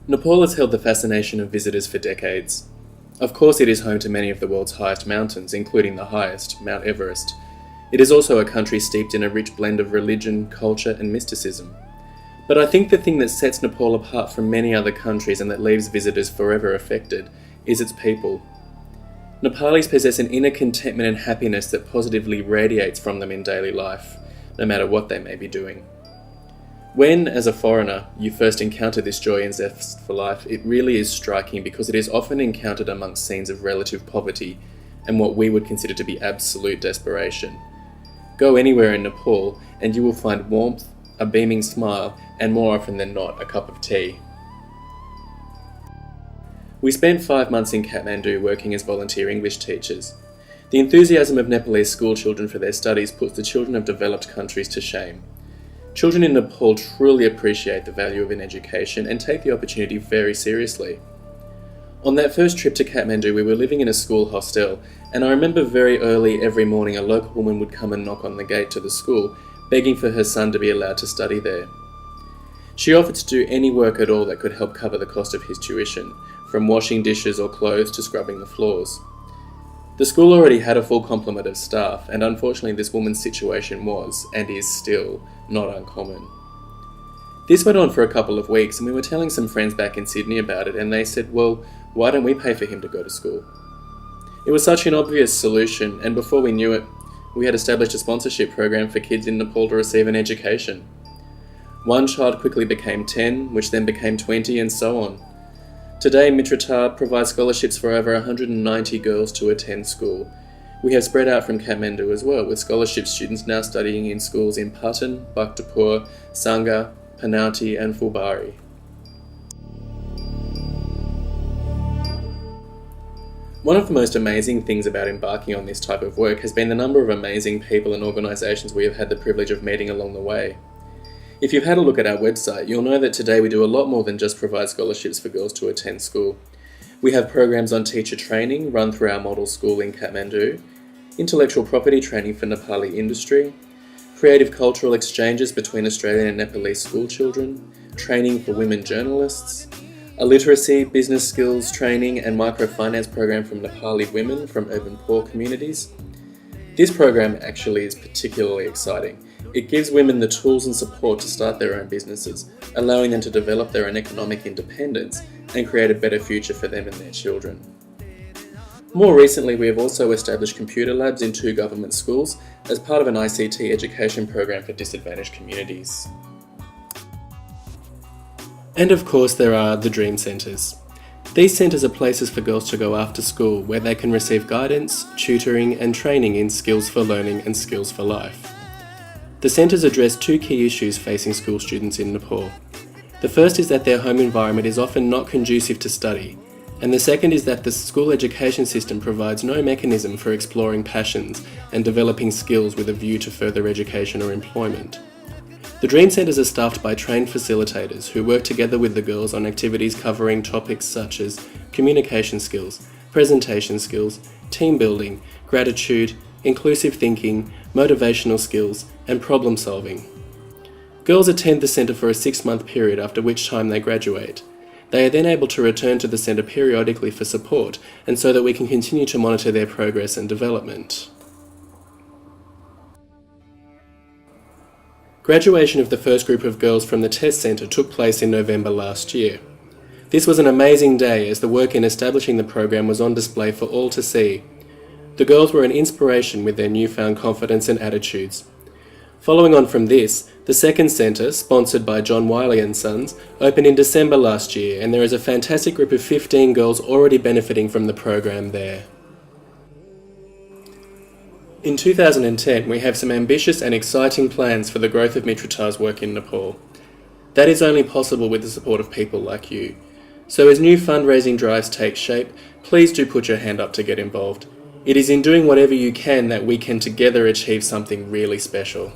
Nepal has held the fascination of visitors for decades. Of course, it is home to many of the world's highest mountains, including the highest, Mount Everest. It is also a country steeped in a rich blend of religion, culture, and mysticism. But I think the thing that sets Nepal apart from many other countries and that leaves visitors forever affected is its people. Nepalis possess an inner contentment and happiness that positively radiates from them in daily life, no matter what they may be doing. When, as a foreigner, you first encounter this joy and zest for life, it really is striking because it is often encountered amongst scenes of relative poverty and what we would consider to be absolute desperation. Go anywhere in Nepal and you will find warmth, a beaming smile, and more often than not, a cup of tea. We spent 5 months in Kathmandu working as volunteer English teachers. The enthusiasm of Nepalese school children for their studies puts the children of developed countries to shame. Children in Nepal truly appreciate the value of an education and take the opportunity very seriously. On that first trip to Kathmandu, we were living in a school hostel, and I remember very early every morning a local woman would come and knock on the gate to the school, begging for her son to be allowed to study there. She offered to do any work at all that could help cover the cost of his tuition, from washing dishes or clothes to scrubbing the floors. The school already had a full complement of staff, and unfortunately this woman's situation was, and is still, not uncommon. This went on for a couple of weeks, and we were telling some friends back in Sydney about it, and they said, well, why don't we pay for him to go to school? It was such an obvious solution, and before we knew it, we had established a sponsorship program for kids in Nepal to receive an education. One child quickly became 10, which then became 20, and so on. Today, Mitrataa provides scholarships for over 190 girls to attend school. We have spread out from Kathmandu as well, with scholarship students now studying in schools in Patan, Bhaktapur, Sangha, Panauti and Fulbari. One of the most amazing things about embarking on this type of work has been the number of amazing people and organisations we have had the privilege of meeting along the way. If you've had a look at our website, you'll know that today we do a lot more than just provide scholarships for girls to attend school. We have programs on teacher training run through our model school in Kathmandu, intellectual property training for Nepali industry, creative cultural exchanges between Australian and Nepalese school children, training for women journalists, a literacy, business skills training and microfinance program from Nepali women from urban poor communities. This program actually is particularly exciting. It gives women the tools and support to start their own businesses, allowing them to develop their own economic independence and create a better future for them and their children. More recently, we have also established computer labs in 2 government schools as part of an ICT education program for disadvantaged communities. And of course, there are the Dream Centres. These centres are places for girls to go after school where they can receive guidance, tutoring and training in skills for learning and skills for life. The centres address 2 key issues facing school students in Nepal. The first is that their home environment is often not conducive to study, and the second is that the school education system provides no mechanism for exploring passions and developing skills with a view to further education or employment. The Dream Centres are staffed by trained facilitators who work together with the girls on activities covering topics such as communication skills, presentation skills, team building, gratitude, inclusive thinking, motivational skills, and problem solving. Girls attend the centre for a 6-month period, after which time they graduate. They are then able to return to the centre periodically for support, and so that we can continue to monitor their progress and development. Graduation of the first group of girls from the test centre took place in November last year. This was an amazing day as the work in establishing the program was on display for all to see. The girls were an inspiration with their newfound confidence and attitudes. Following on from this, the second centre, sponsored by John Wiley and Sons, opened in December last year, and there is a fantastic group of 15 girls already benefiting from the program there. In 2010, we have some ambitious and exciting plans for the growth of Mitrataa's work in Nepal. That is only possible with the support of people like you. So as new fundraising drives take shape, please do put your hand up to get involved. It is in doing whatever you can that we can together achieve something really special.